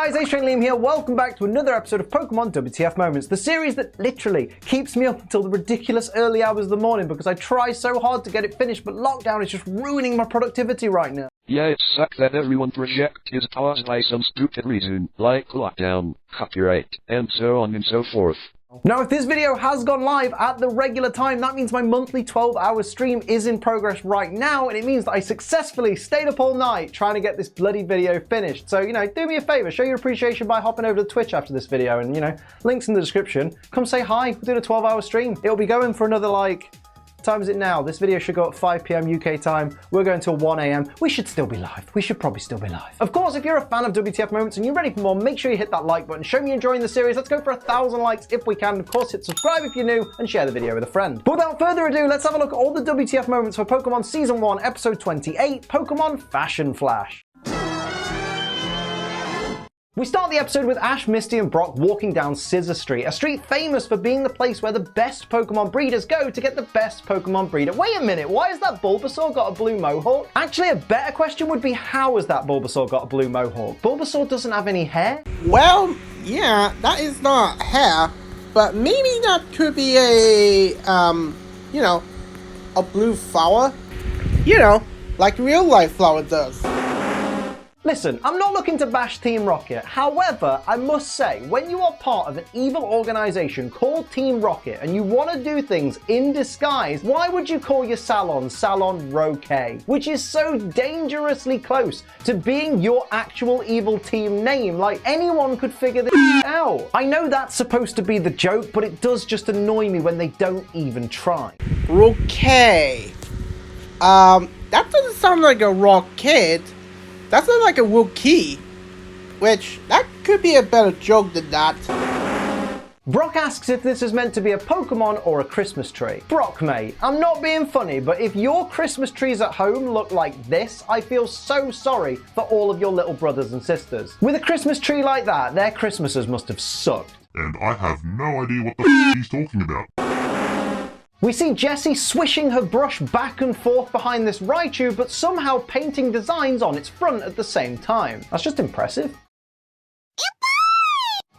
guys, Liam here. Welcome back to another episode of Pokemon WTF Moments, the series that literally keeps me up until the ridiculous early hours of the morning because I try so hard to get it finished, but lockdown is just ruining my productivity right now. Yeah, it sucks that everyone project is paused by some stupid reason, like lockdown, copyright, and so on and so forth. Now, if this video has gone live at the regular time, that means my monthly 12-hour stream is in progress right now, and it means that I successfully stayed up all night trying to get this bloody video finished. So, do me a favor, show your appreciation by hopping over to Twitch after this video, and, links in the description. Come say hi, we're doing a 12-hour stream. It'll be going for another, what time is it now? This video should go at 5 PM UK time. We're going till 1 AM. We should still be live. We should probably still be live. Of course, if you're a fan of WTF Moments and you're ready for more, make sure you hit that like button. Show me you're enjoying the series. Let's go for 1,000 likes if we can. Of course, hit subscribe if you're new and share the video with a friend. But without further ado, let's have a look at all the WTF Moments for Pokemon Season 1, Episode 28, Pokemon Fashion Flash. We start the episode with Ash, Misty, and Brock walking down Scissor Street, a street famous for being the place where the best Pokemon breeders go to get the best Pokemon breeder. Wait a minute, why has that Bulbasaur got a blue mohawk? Actually, a better question would be, how has that Bulbasaur got a blue mohawk? Bulbasaur doesn't have any hair? Well, yeah, that is not hair, but maybe that could be a blue flower. Like real life flower does. Listen, I'm not looking to bash Team Rocket. However, I must say, when you are part of an evil organization called Team Rocket and you want to do things in disguise, why would you call your Salon Roquet? Which is so dangerously close to being your actual evil team name. Like, anyone could figure this out. I know that's supposed to be the joke, but it does just annoy me when they don't even try. Roquet. That doesn't sound like a rocket. That's not like a Wookiee, which that could be a better joke than that. Brock asks if this is meant to be a Pokemon or a Christmas tree. Brock, mate, I'm not being funny, but if your Christmas trees at home look like this, I feel so sorry for all of your little brothers and sisters. With a Christmas tree like that, their Christmases must have sucked. And I have no idea what the f he's talking about. We see Jessie swishing her brush back and forth behind this Raichu, but somehow painting designs on its front at the same time. That's just impressive.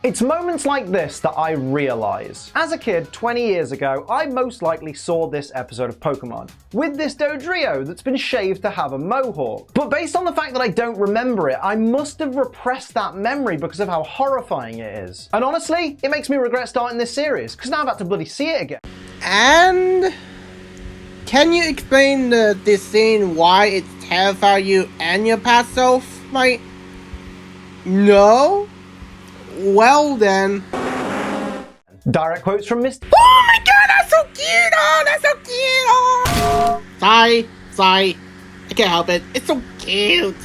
It's moments like this that I realise. As a kid, 20 years ago, I most likely saw this episode of Pokemon, with this Dodrio that's been shaved to have a mohawk. But based on the fact that I don't remember it, I must have repressed that memory because of how horrifying it is. And honestly, it makes me regret starting this series, because now I've had to bloody see it again. And can you explain this scene, why it terrified you and your past self, mate? No? Well then. Direct quotes from Misty. Oh my god, that's so cute! Oh, that's so cute! Oh. Sorry. I can't help it. It's so cute.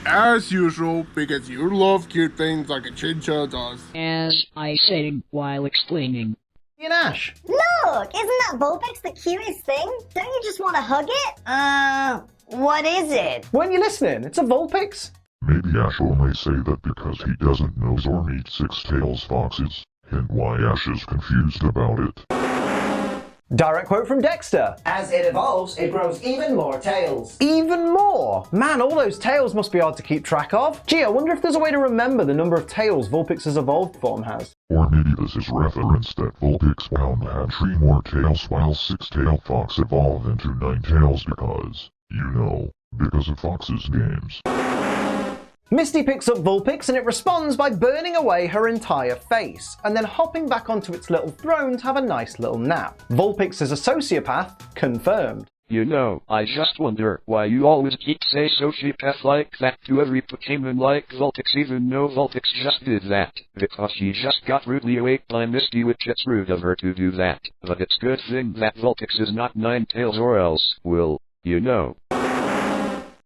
As usual, because you love cute things like a chinchilla does. As I said while explaining. And Ash. Look, isn't that Vulpix the cutest thing? Don't you just want to hug it? What is it? Weren't you listening? It's a Vulpix. Maybe Ash may say that because he doesn't know or meet six-tails foxes, and why Ash is confused about it. Direct quote from Dexter. As it evolves, it grows even more tails. Even more? Man, all those tails must be hard to keep track of. Gee, I wonder if there's a way to remember the number of tails Vulpix's evolved form has. Or maybe this is reference that Vulpix Hound had 3 more tails while six-tailed fox evolved into 9 tails because, because of Fox's games. Misty picks up Vulpix and it responds by burning away her entire face, and then hopping back onto its little throne to have a nice little nap. Vulpix is a sociopath, confirmed. I just wonder why you always keep say sociopath like that to every Pokemon like Vulpix, even though Vulpix just did that, because she just got rudely awaked by Misty, which it's rude of her to do that, but it's good thing that Vulpix is not 9 tails, or else,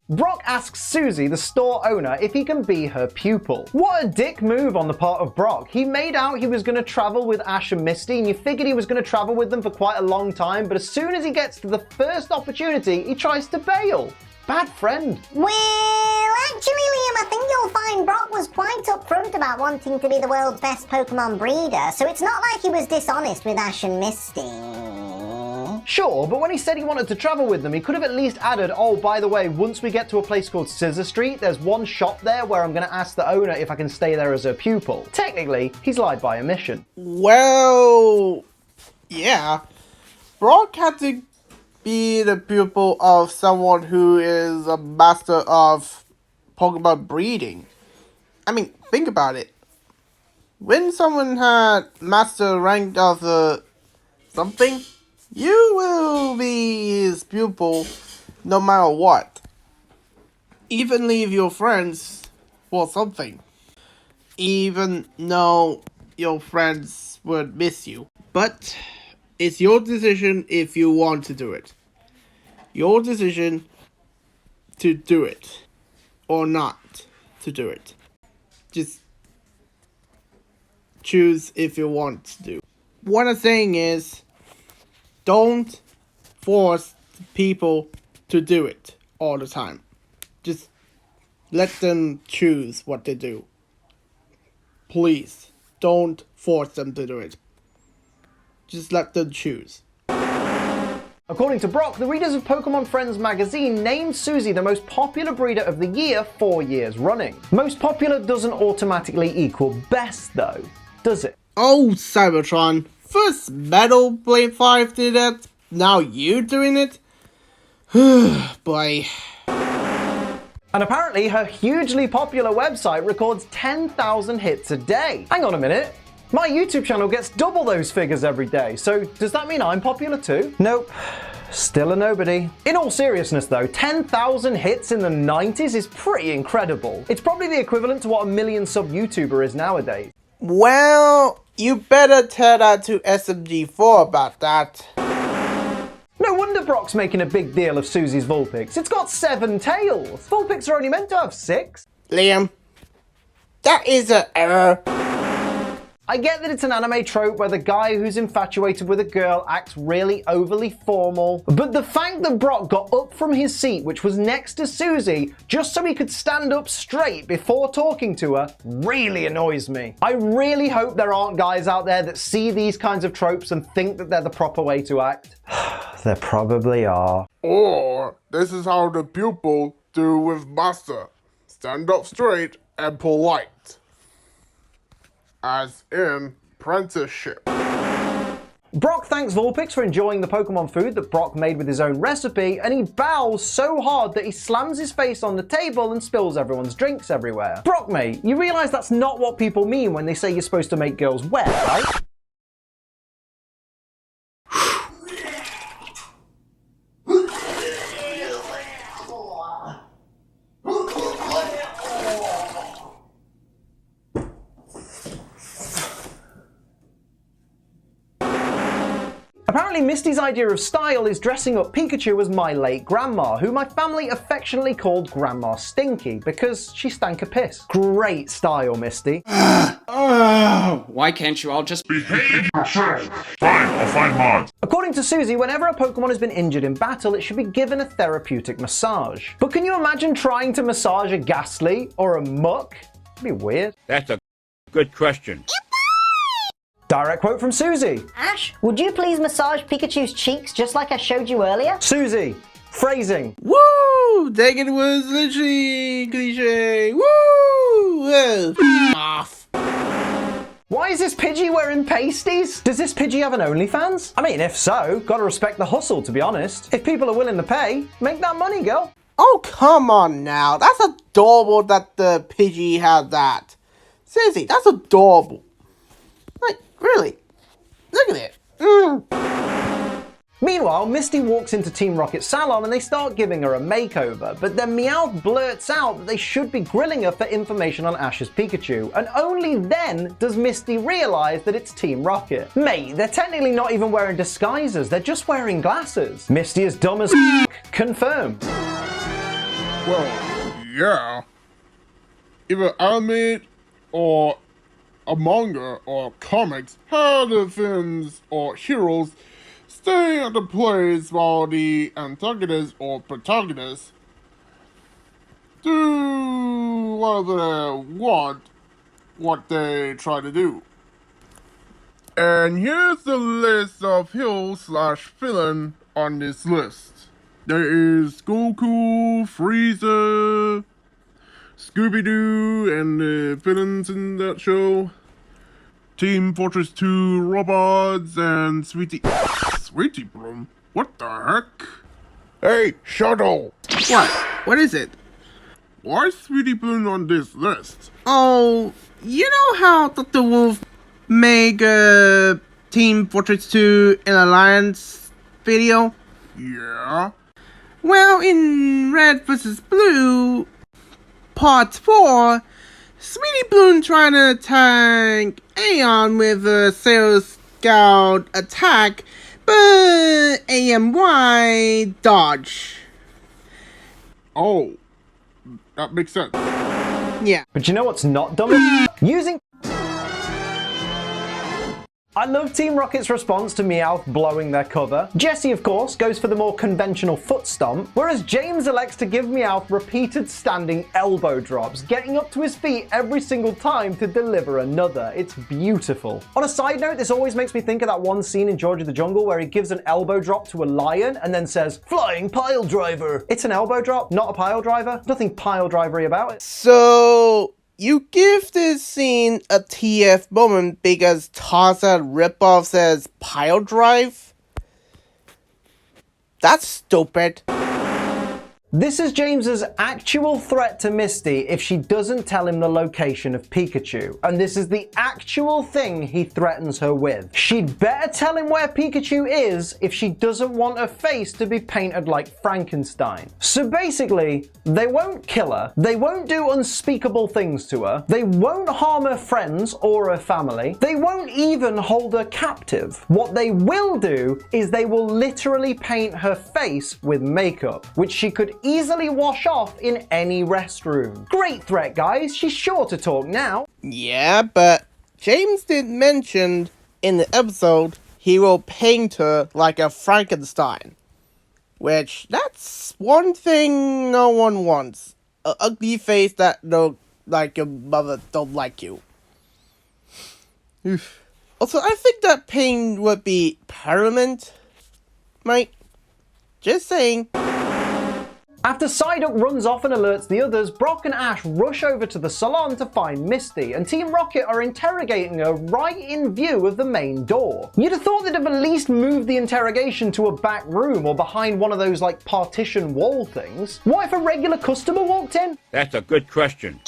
Brock asks Susie, the store owner, if he can be her pupil. What a dick move on the part of Brock. He made out he was going to travel with Ash and Misty, and you figured he was going to travel with them for quite a long time, but as soon as he gets to the first opportunity, he tries to bail. Bad friend. Well, actually, Liam, I think you'll find Brock was quite upfront about wanting to be the world's best Pokemon breeder, so it's not like he was dishonest with Ash and Misty. Sure, but when he said he wanted to travel with them, he could have at least added, oh, by the way, once we get to a place called Scissor Street, there's one shop there where I'm going to ask the owner if I can stay there as a pupil. Technically, he's lied by omission. Well, yeah. Brock had to be the pupil of someone who is a master of Pokemon breeding. I mean, think about it. When someone had master rank of something, you will be his pupil no matter what. Even leave your friends for something. Even though your friends would miss you. But it's your decision if you want to do it. Your decision to do it or not to do it. Just choose if you want to do. What I'm saying is, don't force people to do it all the time. Just let them choose what they do. Please, don't force them to do it. Just let them choose. According to Brock, the readers of Pokemon Friends magazine named Suzy the most popular breeder of the year 4 years running. Most popular doesn't automatically equal best though, does it? Oh, Cybertron. First Metal Blade 5 did that, now you doing it? Boy. And apparently her hugely popular website records 10,000 hits a day. Hang on a minute. My YouTube channel gets double those figures every day, so does that mean I'm popular too? Nope. Still a nobody. In all seriousness though, 10,000 hits in the 90s is pretty incredible. It's probably the equivalent to what a million sub YouTuber is nowadays. Well, you better tell that to SMG4 about that. No wonder Brock's making a big deal of Suzy's Vulpix. It's got 7 tails. Vulpix are only meant to have 6. Liam, that is an error. I get that it's an anime trope where the guy who's infatuated with a girl acts really overly formal, but the fact that Brock got up from his seat, which was next to Suzy, just so he could stand up straight before talking to her, really annoys me. I really hope there aren't guys out there that see these kinds of tropes and think that they're the proper way to act. There probably are. Or this is how the pupil do with master. Stand up straight and polite. As in apprenticeship. Brock thanks Vulpix for enjoying the Pokemon food that Brock made with his own recipe, and he bows so hard that he slams his face on the table and spills everyone's drinks everywhere. Brock, mate, you realize that's not what people mean when they say you're supposed to make girls wet, right? Apparently Misty's idea of style is dressing up Pikachu as my late grandma, who my family affectionately called Grandma Stinky because she stank a piss. Great style, Misty. Why can't you all just Behave yourself! Fine, I'll find mods. According to Suzy, whenever a Pokemon has been injured in battle, it should be given a therapeutic massage. But can you imagine trying to massage a Ghastly or a Muck? It'd be weird. That's a good question. Direct quote from Suzy. Ash, would you please massage Pikachu's cheeks just like I showed you earlier? Suzy, phrasing. Woo! Dang it, was literally cliche. Woo! Off. Why is this Pidgey wearing pasties? Does this Pidgey have an OnlyFans? I mean, if so, gotta respect the hustle, to be honest. If people are willing to pay, make that money, girl. Oh, come on now. That's adorable that the Pidgey had that. Seriously, that's adorable. Like, really? Look at it. Meanwhile, Misty walks into Team Rocket's salon and they start giving her a makeover, but then Meowth blurts out that they should be grilling her for information on Ash's Pikachu, and only then does Misty realise that it's Team Rocket. Mate, they're technically not even wearing disguises, they're just wearing glasses. Misty is dumb as confirmed. Well, yeah. Either anime or a manga or comics, how the villains or heroes stay at the place while the antagonist or protagonist do whatever they want, what they try to do. And here's the list of heroes/villain on this list. There is Goku, Frieza, Scooby-Doo, and the villains in that show. Team Fortress 2 robots and Sweetie Bloom? What the heck? Hey, Shadow! What? What is it? Why is Sweetie Bloom on this list? Oh, you know how Dr. Wolf made Team Fortress 2 an alliance video? Yeah? Well, in Red vs. Blue, Part 4, Sweetie Bloom trying to attack Aeon with a Sailor Scout attack, but AMY dodge. Oh, that makes sense. Yeah. But you know what's not dumb? Using... I love Team Rocket's response to Meowth blowing their cover. Jessie, of course, goes for the more conventional foot stomp, whereas James elects to give Meowth repeated standing elbow drops, getting up to his feet every single time to deliver another. It's beautiful. On a side note, this always makes me think of that one scene in George of the Jungle where he gives an elbow drop to a lion and then says, "Flying pile driver." It's an elbow drop, not a pile driver. Nothing pile drivery about it. So, you give this scene a TF moment because Tarzan ripoff says pile drive? That's stupid. This is James's actual threat to Misty if she doesn't tell him the location of Pikachu. And this is the actual thing he threatens her with. She'd better tell him where Pikachu is if she doesn't want her face to be painted like Frankenstein. So basically, they won't kill her, they won't do unspeakable things to her, they won't harm her friends or her family, they won't even hold her captive. What they will do is they will literally paint her face with makeup, which she could easily wash off in any restroom. Great threat, guys. She's sure to talk now. Yeah, but James did mention in the episode he will paint her like a Frankenstein. Which, that's one thing no one wants. An ugly face that look like your mother don't like you. Also, I think that paint would be permanent. Mate, just saying. After Psyduck runs off and alerts the others, Brock and Ash rush over to the salon to find Misty, and Team Rocket are interrogating her right in view of the main door. You'd have thought they'd have at least moved the interrogation to a back room or behind one of those like partition wall things. What if a regular customer walked in? That's a good question.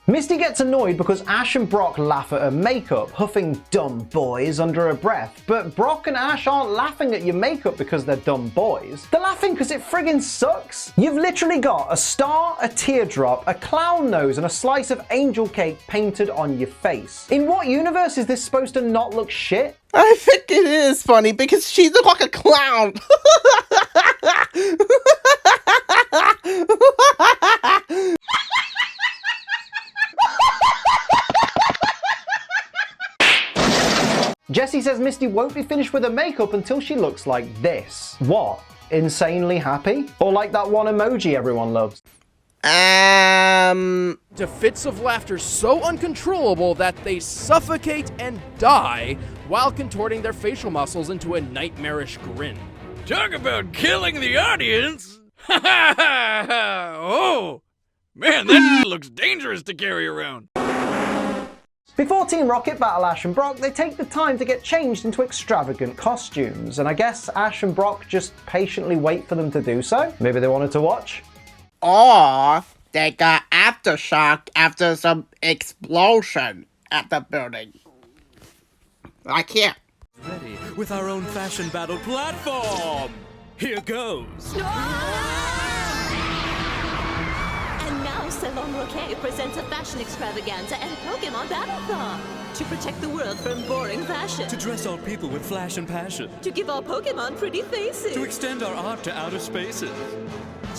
Misty gets annoyed because Ash and Brock laugh at her makeup, huffing "dumb boys" under her breath. But Brock and Ash aren't laughing at your makeup because they're dumb boys. They're laughing because it friggin' sucks. You've literally got a star, a teardrop, a clown nose, and a slice of angel cake painted on your face. In what universe is this supposed to not look shit? I think it is funny because she looks like a clown. Jessie says Misty won't be finished with her makeup until she looks like this. What? Insanely happy? Or like that one emoji everyone loves? To fits of laughter so uncontrollable that they suffocate and die while contorting their facial muscles into a nightmarish grin. Talk about killing the audience! Ha ha ha ha! Oh! Man, that looks dangerous to carry around. Before Team Rocket battle Ash and Brock, they take the time to get changed into extravagant costumes, and I guess Ash and Brock just patiently wait for them to do so. Maybe they wanted to watch. Or they got aftershock after some explosion at the building. Like here. Ready with our own fashion battle platform. Here goes. And now Salon Roquet presents a fashion extravaganza and Pokemon Battle-thon. To protect the world from boring fashion. To dress all people with flash and passion. To give all Pokemon pretty faces. To extend our art to outer spaces.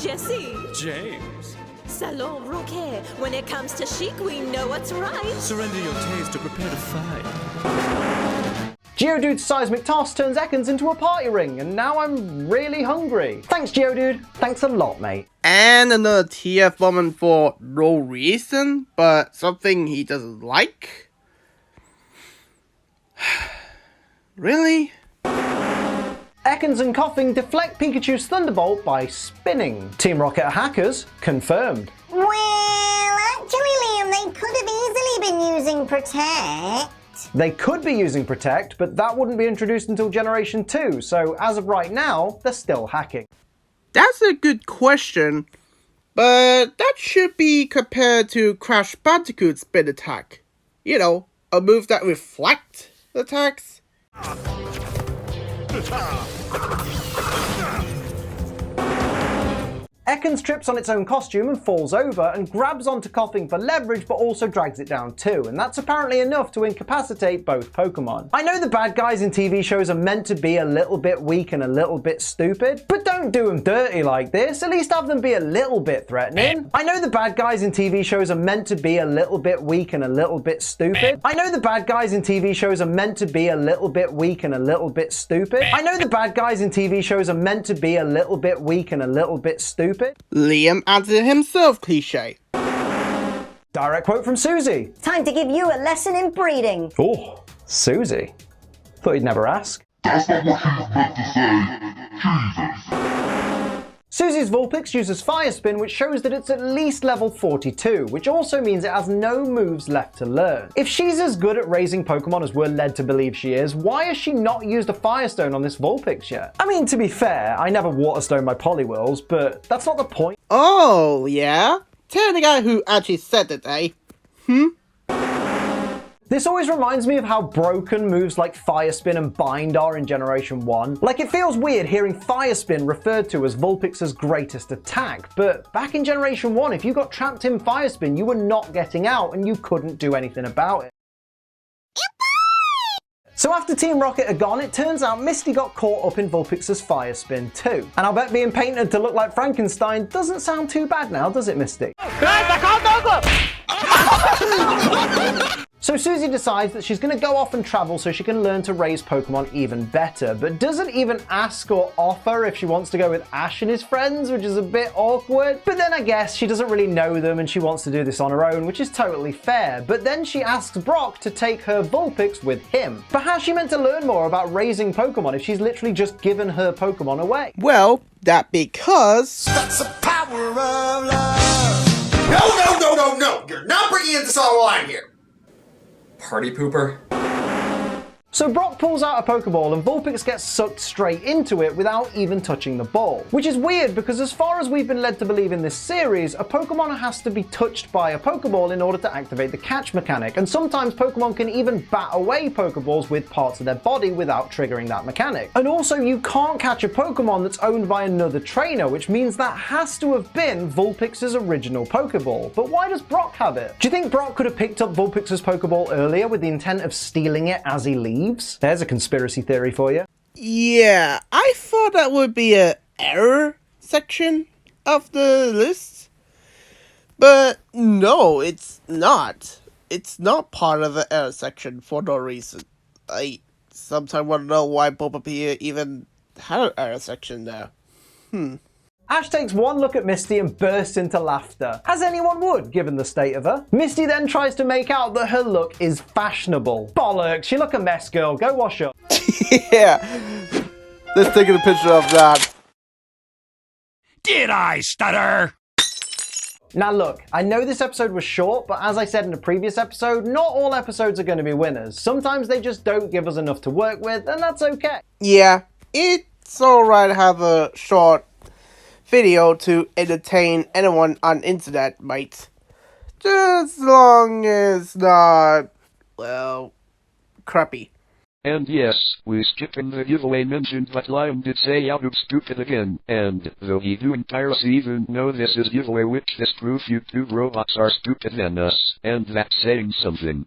Jesse. James. Salon Roquet. When it comes to chic, we know what's right. Surrender your taste to prepare to fight. Geodude's seismic toss turns Ekans into a party ring, and now I'm really hungry. Thanks, Geodude. Thanks a lot, mate. And another TF moment for no reason, but something he doesn't like. Really? Ekans and Coughing deflect Pikachu's Thunderbolt by spinning. Team Rocket are hackers, confirmed. Well, actually, Liam, they could have easily been using Protect. They could be using Protect, but that wouldn't be introduced until Generation 2, so as of right now, they're still hacking. That's a good question, but that should be compared to Crash Bandicoot's spin attack. You know, a move that reflects attacks. Ekans trips on its own costume and falls over and grabs onto Coughing for leverage but also drags it down too, and that's apparently enough to incapacitate both Pokemon. I know the bad guys in TV shows are meant to be a little bit weak and a little bit stupid, but don't do them dirty like this, at least have them be a little bit threatening. I know the bad guys in TV shows are meant to be a little bit weak and a little bit stupid. I know the bad guys in TV shows are meant to be a little bit weak and a little bit stupid. I know the bad guys in TV shows are meant to be a little bit weak and a little bit stupid. Liam answered himself cliche. Direct quote from Susie. Time to give you a lesson in breeding. Oh, Susie. Thought you'd never ask. That's not what you meant to say. Jesus. Susie's Vulpix uses Fire Spin, which shows that it's at least level 42, which also means it has no moves left to learn. If she's as good at raising Pokemon as we're led to believe she is, why has she not used a Fire Stone on this Vulpix yet? I mean, to be fair, I never Water Stone my Poliwhirls, but that's not the point. Oh, yeah? Tell the guy who actually said it, eh? This always reminds me of how broken moves like Fire Spin and Bind are in Generation 1. Like, it feels weird hearing Fire Spin referred to as Vulpix's greatest attack, but back in Generation 1, if you got trapped in Fire Spin, you were not getting out and you couldn't do anything about it. So after Team Rocket are gone, it turns out Misty got caught up in Vulpix's Fire Spin too. And I'll bet being painted to look like Frankenstein doesn't sound too bad now, does it, Misty? So Susie decides that she's going to go off and travel so she can learn to raise Pokemon even better, but doesn't even ask or offer if she wants to go with Ash and his friends, which is a bit awkward. But then I guess she doesn't really know them and she wants to do this on her own, which is totally fair. But then she asks Brock to take her Vulpix with him. But how's she meant to learn more about raising Pokemon if she's literally just given her Pokemon away? Well, that because... That's the power of love. No! You're not bringing in the song while I'm here. Party pooper. So Brock pulls out a Pokeball and Vulpix gets sucked straight into it without even touching the ball. Which is weird because as far as we've been led to believe in this series, a Pokemon has to be touched by a Pokeball in order to activate the catch mechanic, and sometimes Pokemon can even bat away Pokeballs with parts of their body without triggering that mechanic. And also you can't catch a Pokemon that's owned by another trainer, which means that has to have been Vulpix's original Pokeball. But why does Brock have it? Do you think Brock could have picked up Vulpix's Pokeball earlier with the intent of stealing it as he leaves? There's a conspiracy theory for you. Yeah, I thought that would be an error section of the list. But no, it's not. It's not part of the error section for no reason. I sometimes want to know why Bulbapedia even had an error section there. Ash takes one look at Misty and bursts into laughter, as anyone would, given the state of her. Misty then tries to make out that her look is fashionable. Bollocks, you look a mess, girl. Go wash up. Yeah. Let's take a picture of that. Did I stutter? Now look, I know this episode was short, but as I said in a previous episode, not all episodes are going to be winners. Sometimes they just don't give us enough to work with, and that's okay. Yeah, it's alright to have a short video to entertain anyone on internet, mate. Just as long as not, well, crappy. And yes, we skipped in the giveaway mentioned that Liam did say out of stupid again, and though he do entirely even know this is giveaway, which this proof YouTube robots are stupid than us, and that's saying something.